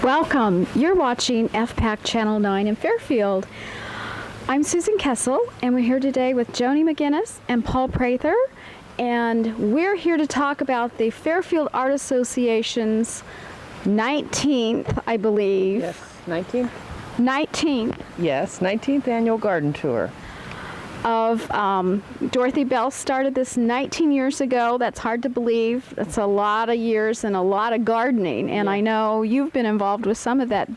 Welcome. You're watching FPAC Channel 9 in Fairfield. I'm Susan Kessel, and we're here today with Joni McGinnis and Paul Prather, and we're here to talk about the Fairfield Art Association's 19th, I believe. Yes, 19th? 19th. Yes, 19th annual garden tour. Of Dorothy Bell started this 19 years ago. That's hard to believe. That's a lot of years and a lot of gardening. And I know you've been involved with some of that,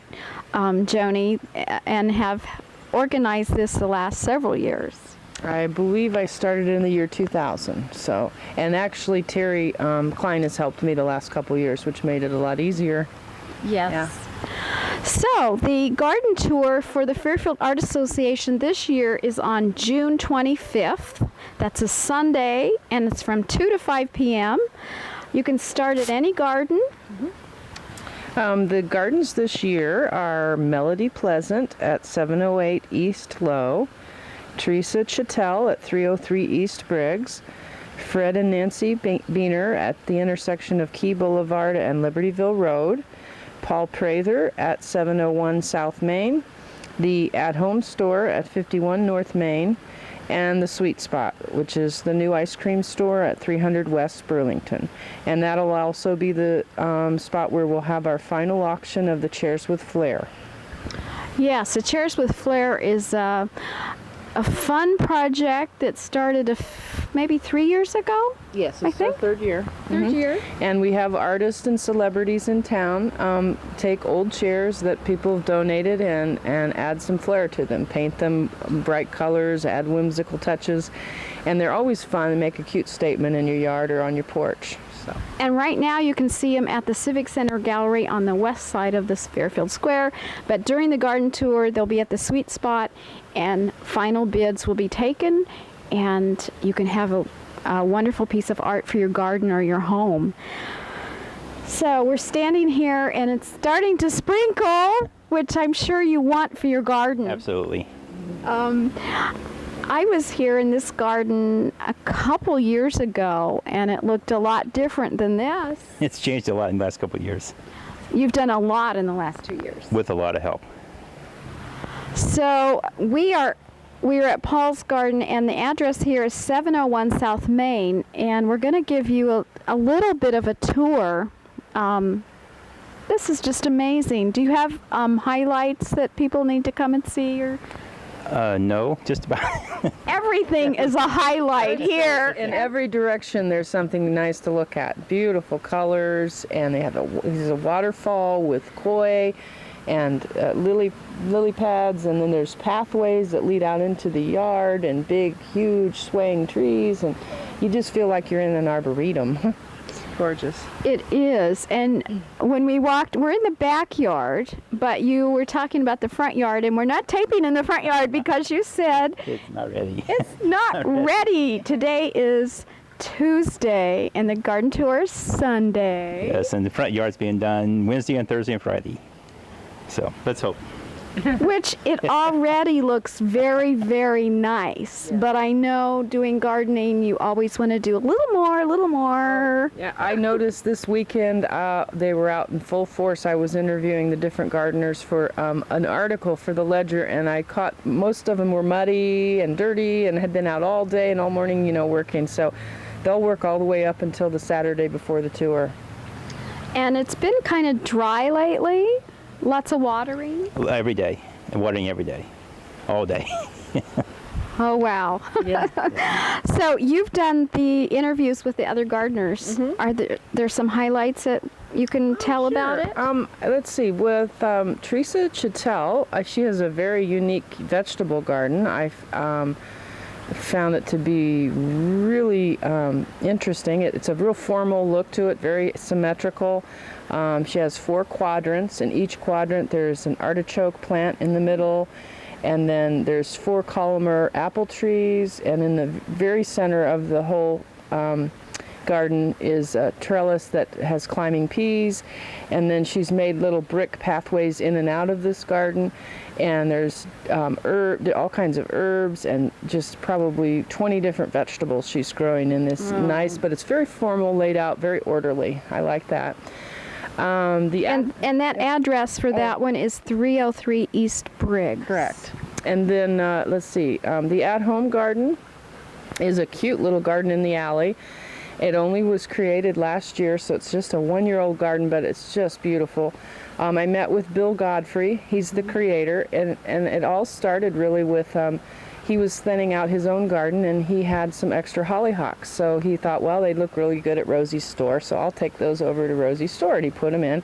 Joni, and have organized this the last several years. I believe I started in the year 2000. So, and actually Terry Klein has helped me the last couple of years, which made it a lot easier. Yes. Yeah. So the garden tour for the Fairfield Art Association this year is on June 25th. That's a Sunday, and it's from 2 to 5 p.m. You can start at any garden. The gardens this year are Melody Pleasant at 708 East Low, Teresa Chatel at 303 East Briggs, Fred and Nancy Beener at the intersection of Key Boulevard and Libertyville Road, Paul Prather at 701 South Main, the At Home Store at 51 North Main, and the Sweet Spot, which is the new ice cream store at 300 West Burlington. And that'll also be the spot where we'll have our final auction of the chairs with Flair. Yes, the Chairs with Flair is a fun project that started maybe 3 years ago. Yes, I it's our think. third year. Third year. And we have artists and celebrities in town take old chairs that people have donated and add some flair to them, paint them bright colors, add whimsical touches, and they're always fun and make a cute statement in your yard or on your porch. So. And right now you can see them at the Civic Center Gallery on the west side of this Fairfield Square, but during the garden tour they'll be at the Sweet Spot, and final bids will be taken, and you can have a wonderful piece of art for your garden or your home. So we're standing here and it's starting to sprinkle, which I'm sure you want for your garden. Absolutely. I was here in this garden a couple years ago, and it looked a lot different than this. It's changed a lot in the last couple of years. You've done a lot in the last 2 years. With a lot of help. So we are at Paul's Garden, and the address here is 701 South Main, and we're going to give you a little bit of a tour. This is just amazing. Do you have highlights that people need to come and see? Or No, just about. everything is a highlight here. In every direction there's something nice to look at. Beautiful colors, and they have there's a waterfall with koi and lily pads, and then there's pathways that lead out into the yard and big, huge swaying trees, and you just feel like you're in an arboretum. It's gorgeous. It is. And when we walked, we're in the backyard, but you were talking about the front yard, and we're not taping in the front yard because you said It's not ready. it's not ready. Today is Tuesday, and the garden tour is Sunday. Yes, and the front yard's being done Wednesday and Thursday and Friday. So let's hope. Which it already looks very, very nice. Yeah. But I know doing gardening, you always want to do a little more, a little more. Yeah, I noticed this weekend they were out in full force. I was interviewing the different gardeners for an article for the Ledger, and I caught most of them were muddy and dirty and had been out all day and all morning, working. So they'll work all the way up until the Saturday before the tour. And it's been kind of dry lately. Lots of watering. Every day. And watering every day. All day. Oh, wow. Yeah. So you've done the interviews with the other gardeners. Mm-hmm. Are there some highlights that you can tell about it? Let's see. With Teresa Chatel, she has a very unique vegetable garden. I found it to be really interesting. It's a real formal look to it, very symmetrical. She has 4 quadrants. In each quadrant there's an artichoke plant in the middle, and then there's 4 columnar apple trees, and in the very center of the whole garden is a trellis that has climbing peas, and then she's made little brick pathways in and out of this garden, and there's all kinds of herbs and just probably 20 different vegetables she's growing in this nice, but it's very formal, laid out, very orderly. I like that. And that address for that one is 303 East Briggs. Correct. And then, let's see, the at-home garden is a cute little garden in the alley. It only was created last year, so it's just a one-year-old garden, but it's just beautiful. I met with Bill Godfrey. He's the creator, and it all started really with he was thinning out his own garden, and he had some extra hollyhocks. So he thought, well, they'd look really good at Rosie's store, so I'll take those over to Rosie's store, and he put them in.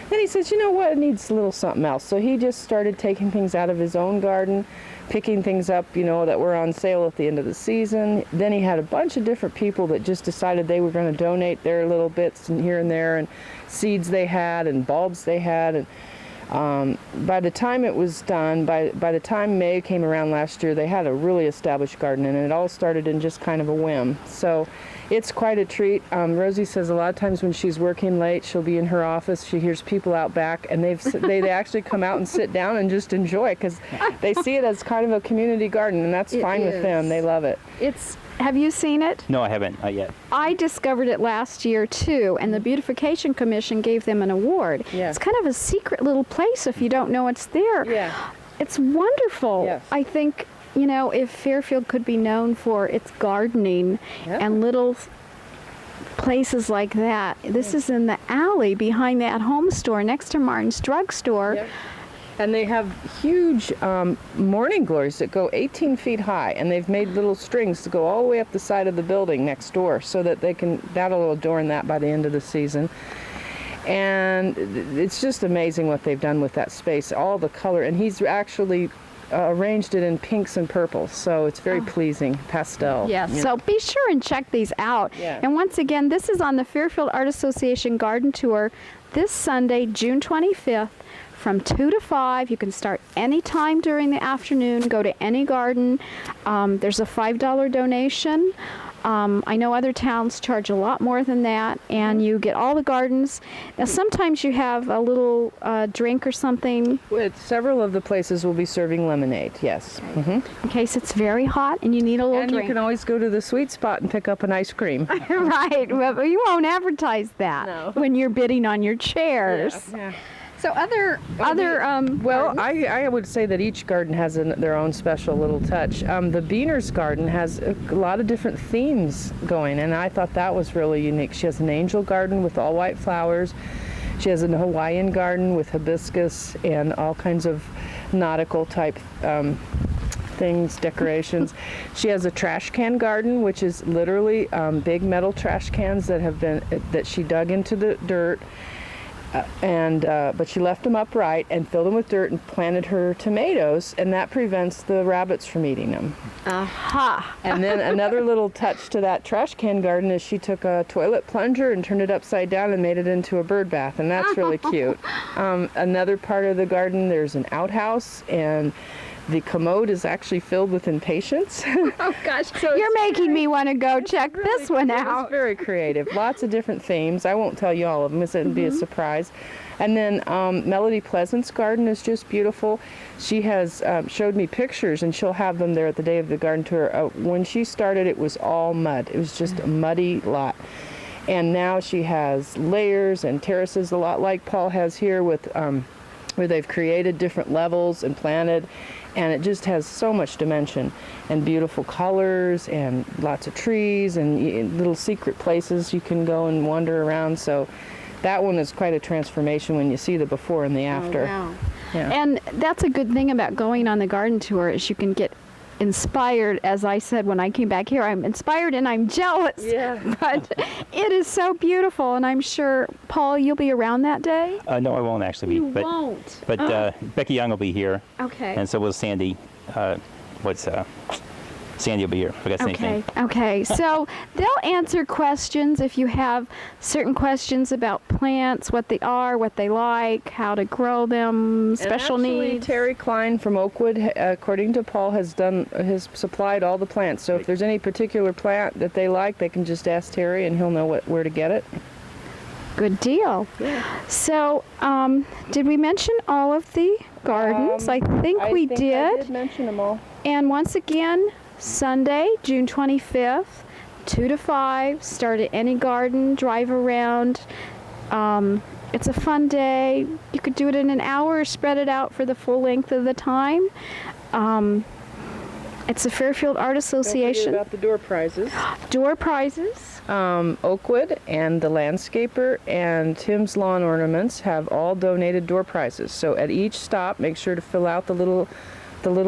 Then he says, you know what, it needs a little something else. So he just started taking things out of his own garden, picking things up, you know, that were on sale at the end of the season. Then he had a bunch of different people that just decided they were going to donate their little bits and here and there, and seeds they had and bulbs they had. And by the time it was done, by the time May came around last year, they had a really established garden, and it all started in just kind of a whim. So it's quite a treat. Rosie says a lot of times when she's working late, she'll be in her office, she hears people out back, and they actually come out and sit down and just enjoy, because they see it as kind of a community garden, and that's fine with them. They love it. Have you seen it? No, I haven't, not yet. I discovered it last year too, and the Beautification Commission gave them an award. Yeah. It's kind of a secret little place if you don't know it's there. Yeah. It's wonderful. Yes. I think, you know, if Fairfield could be known for its gardening and little places like that. This is in the alley behind that home store next to Martin's drugstore. Yep. And they have huge morning glories that go 18 feet high, and they've made little strings to go all the way up the side of the building next door, so that that'll adorn that by the end of the season. And it's just amazing what they've done with that space, all the color, and he's actually arranged it in pinks and purples, so it's very pleasing, pastel. Yes, so be sure and check these out. Yeah. And once again, this is on the Fairfield Art Association Garden Tour this Sunday, June 25th. From 2 to 5. You can start any time during the afternoon, go to any garden. There's a $5 donation. I know other towns charge a lot more than that, and you get all the gardens. Now, sometimes you have a little drink or something. Several of the places will be serving lemonade, yes. In case it's very hot and you need a little And drink. you can always go to the sweet spot and pick up an ice cream. Right, well, you won't advertise that when you're bidding on your chairs. Yeah. So other Well, I would say that each garden has their own special little touch. The Beaner's garden has a lot of different themes going, and I thought that was really unique. She has an angel garden with all white flowers. She has a Hawaiian garden with hibiscus and all kinds of nautical type things, decorations. She has a trash can garden, which is literally big metal trash cans that she dug into the dirt. But she left them upright and filled them with dirt and planted her tomatoes, and that prevents the rabbits from eating them. Aha! And then another little touch to that trash can garden is she took a toilet plunger and turned it upside down and made it into a bird bath, and that's really cute. Another part of the garden, there's an outhouse, and the commode is actually filled with impatiens. Oh gosh, so you're making me want to go check this one out. It's very creative. Lots of different themes. I won't tell you all of them, because it'd be a surprise. And then Melody Pleasant's garden is just beautiful. She has showed me pictures, and she'll have them there at the day of the garden tour. When she started, it was all mud. It was just a muddy lot. And now she has layers and terraces, a lot like Paul has here, with where they've created different levels and planted. And it just has so much dimension and beautiful colors and lots of trees and little secret places you can go and wander around. So that one is quite a transformation when you see the before and the after. Oh, wow. Yeah. And that's a good thing about going on the garden tour, is you can get inspired. As I said when I came back here, I'm inspired and I'm jealous. Yeah. But it is so beautiful, and I'm sure, Paul, you'll be around that day? No, I won't actually be. You but, won't? But Becky Young will be here. Okay. And so will Sandy. Sandy will be here. Forgot Sandy's name. Okay. So they'll answer questions if you have certain questions about plants, what they are, what they like, how to grow them, special and actually, needs. Terry Klein from Oakwood, according to Paul, has supplied all the plants. So if there's any particular plant that they like, they can just ask Terry, and he'll know where to get it. Good deal. Yeah. So, did we mention all of the gardens? I think we I did. did mention them all. And once again, Sunday, June 25th, 2 to 5, start at any garden, drive around. It's a fun day. You could do it in an hour or spread it out for the full length of the time. It's the Fairfield Art Don't Association. forget about the door prizes. Door prizes. Oakwood and the landscaper and Tim's Lawn Ornaments have all donated door prizes. So at each stop, make sure to fill out the little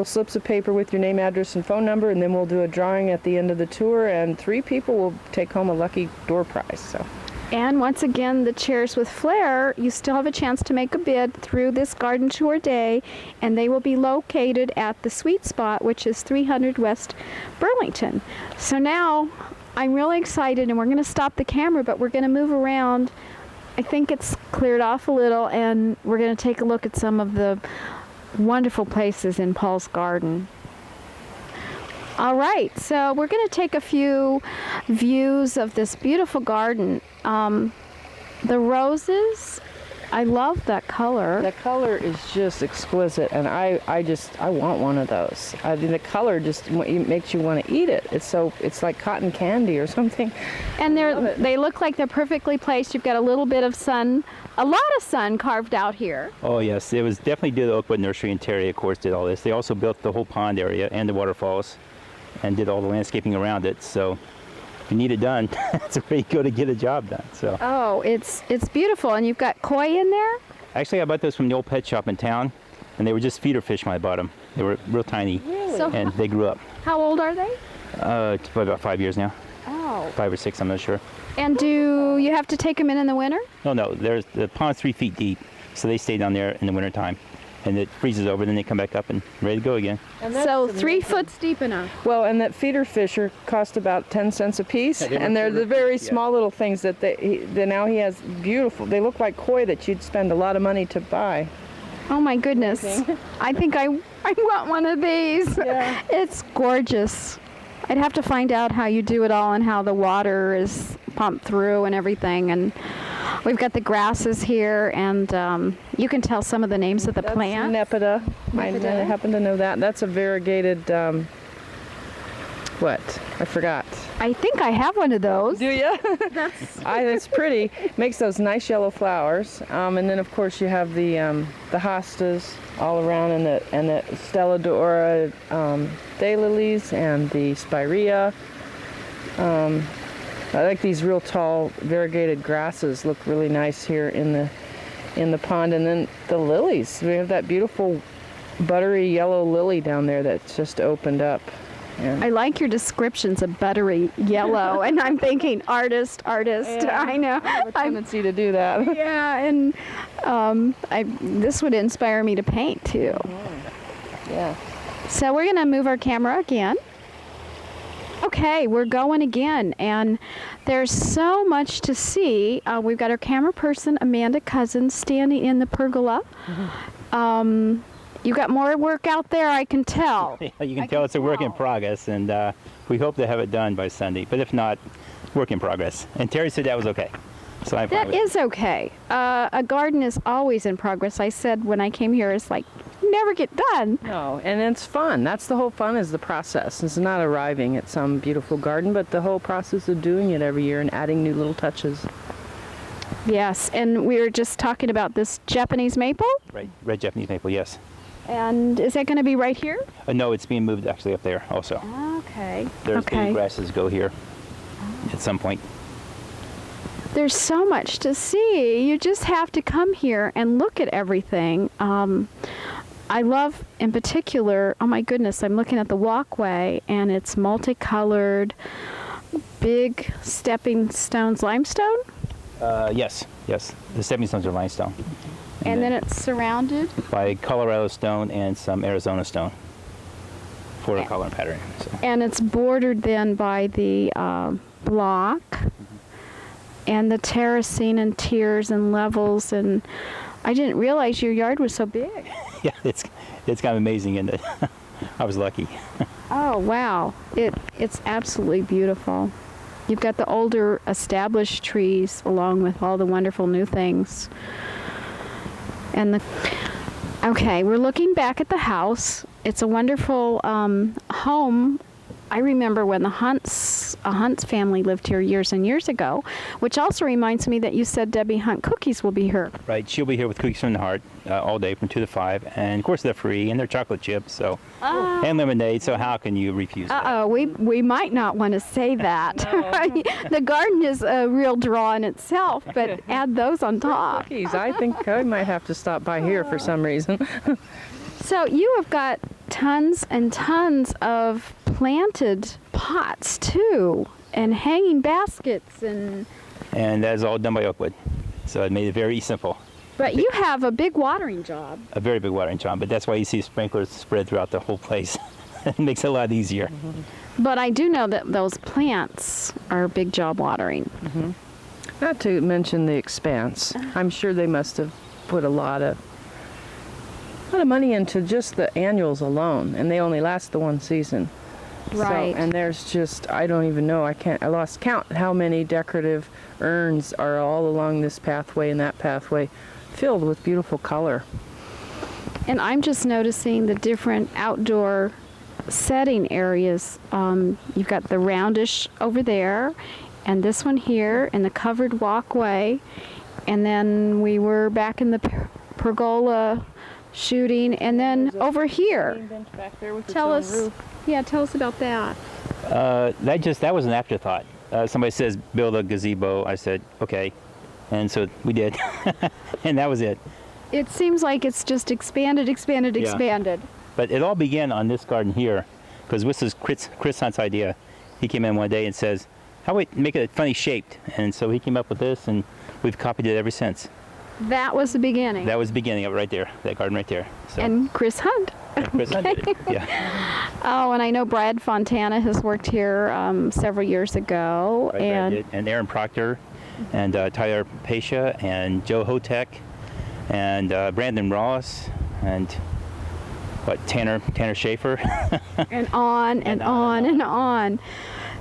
slips of paper with your name, address, and phone number, and then we'll do a drawing at the end of the tour, and 3 people will take home a lucky door prize. So. And once again, the chairs with Flair, you still have a chance to make a bid through this garden tour day, and they will be located at the sweet spot, which is 300 West Burlington. So now I'm really excited, and we're going to stop the camera, but we're going to move around. I think it's cleared off a little, and we're going to take a look at some of the wonderful places in Paul's garden. All right, so we're going to take a few views of this beautiful garden. The roses, I love that color. The color is just exquisite, and I want one of those. I mean, the color just makes you want to eat it. It's like cotton candy or something. And they look like they're perfectly placed. You've got a little bit of sun, a lot of sun carved out here. Oh yes, it was definitely due to Oakwood Nursery, and Terry, of course, did all this. They also built the whole pond area and the waterfalls, and did all the landscaping around it. So if you need it done, that's where you go to get a job done. So. Oh, it's beautiful, and you've got koi in there. Actually, I bought those from the old pet shop in town, and they were just feeder fish when I bought them. They were real tiny, Really? So and they grew up. how old are they? It's probably about 5 years now, Oh. 5 or 6, I'm not sure. And do you have to take them in the winter? No, the pond's 3 feet deep, so they stay down there in the wintertime. And it freezes over, then they come back up and ready to go again. And that's So amazing. 3 foot's deep enough. Well, and that feeder fish cost about 10 cents a piece, Yeah, they were and they're the very feeder- yeah. small little things that now he has beautiful. They look like koi that you'd spend a lot of money to buy. Oh my goodness. I think I want one of these. Yeah. It's gorgeous. I'd have to find out how you do it all and how the water is pumped through and everything. And we've got the grasses here, and you can tell some of the names of the That's plants. Nepeta. I Nepeta. happen to know that. That's a variegated, what? I forgot. I think I have one of those. Do you? That's It's pretty. Makes those nice yellow flowers. And then of course you have the hostas all around, and the Stelladora daylilies and the spirea. I like these real tall variegated grasses. Look really nice here in the pond. And then the lilies. We have that beautiful buttery yellow lily down there that's just opened up. And I like your descriptions of buttery yellow, and I'm thinking artist. Yeah. I know. I have a tendency to do that. Yeah, and this would inspire me to paint too. Yeah. So we're gonna move our camera again. Okay, we're going again, and there's so much to see. We've got our camera person, Amanda Cousins, standing in the pergola. You got more work out there, I can tell. You can tell it's a work in progress, and we hope to have it done by Sunday. But if not, work in progress. And Terry said that was okay. So I'm fine That with it. is okay. A garden is always in progress. I said when I came here, it's like, never get done. No, and it's fun. That's the whole fun, is the process. It's not arriving at some beautiful garden, but the whole process of doing it every year and adding new little touches. Yes, and we were just talking about this Japanese maple. Right, red Japanese maple, yes. And is that going to be right here? No, it's being moved actually up there also. Okay. There's okay. baby grasses go here at some point. There's so much to see. You just have to come here and look at everything. I love, in particular, oh my goodness, I'm looking at the walkway, and it's multicolored, big stepping stones, limestone, Yes. The stepping stones are limestone. and then it's surrounded. by Colorado stone and some Arizona stone for the color pattern. So. And it's bordered then by the block and the terracing and tiers and levels. And I didn't realize your yard was so big. Yeah, it's kind of amazing, isn't it? I was lucky. Oh, wow. It's absolutely beautiful. You've got the older established trees along with all the wonderful new things. And okay, we're looking back at the house. It's a wonderful home. I remember when the Hunts a Hunt's family lived here years and years ago, which also reminds me that you said Debbie Hunt Cookies will be here. Right, she'll be here with Cookies from the Heart all day from 2 to 5, and of course they're free and they're chocolate chips, so and lemonade. So how can you refuse that? We might not want to say that. The garden is a real draw in itself, but add those on top. Cookies. I think I might have to stop by here for some reason. So you have got tons and tons of planted pots too, and hanging baskets, and that is all done by Oakwood, so it made it very simple. but you have a big watering job. A very big watering job, but that's why you see sprinklers spread throughout the whole place. It makes it a lot easier. But I do know that those plants are a big job watering. Not to mention the expanse. I'm sure they must have put a lot of money into just the annuals alone, and they only last the one season. Right. So, and there's just, I don't even know, I lost count how many decorative urns are all along this pathway and that pathway, filled with beautiful color. And I'm just noticing the different outdoor setting areas. You've got the roundish over there, and this one here, and the covered walkway. And then we were back in the pergola shooting, and then over here. Tell us about that. That was an afterthought. Somebody says build a gazebo. I said okay, and so we did, and that was it. It seems like it's just expanded. But it all began on this garden here, because this is Chris Hunt's idea. He came in one day and says, how about we make it funny shaped? And so he came up with this, and we've copied it ever since. That was the beginning. That was the beginning of it right there, that garden right there. So. And Chris Hunt. Chris Hunt did it, yeah. Oh, and I know Brad Fontana has worked here several years ago. Right, and Aaron Proctor, and Tyler Pasha, and Joe Hotek, and Brandon Ross, and Tanner Schaefer. And on and on and on.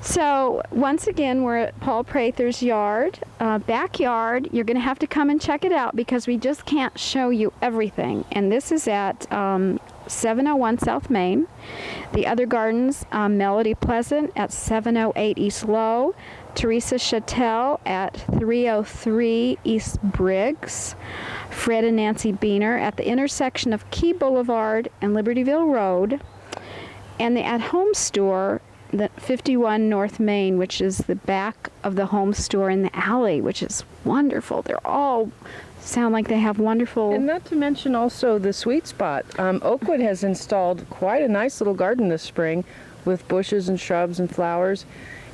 So once again, we're at Paul Prather's yard, backyard. You're going to have to come and check it out because we just can't show you everything. And this is at 701 South Main. The other gardens, Melody Pleasant at 708 East Low, Teresa Chatel at 303 East Briggs, Fred and Nancy Beener at the intersection of Key Boulevard and Libertyville Road, and the At Home store, the 51 North Main, which is the back of the home store in the alley, which is wonderful. They're all sound like they have wonderful... And not to mention also the sweet spot. Oakwood has installed quite a nice little garden this spring with bushes and shrubs and flowers.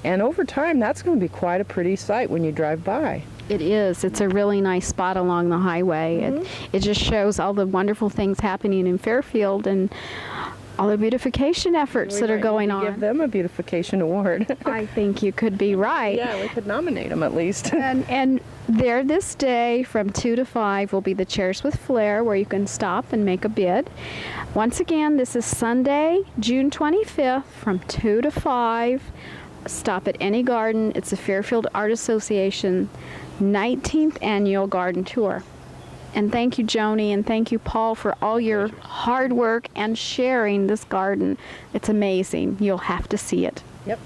And over time, that's going to be quite a pretty sight when you drive by. It is. It's a really nice spot along the highway. It just shows all the wonderful things happening in Fairfield and all the beautification efforts that are going on. Give them a beautification award. I think you could be right. Yeah, we could nominate them at least. And there this day from 2 to 5 will be the Chairs with Flair, where you can stop and make a bid. Once again, this is Sunday, June 25th from 2 to 5. Stop at any garden. It's the Fairfield Art Association 19th annual garden tour. And thank you, Joni, and thank you, Paul, for all your hard work and sharing this garden. It's amazing. You'll have to see it. Yep.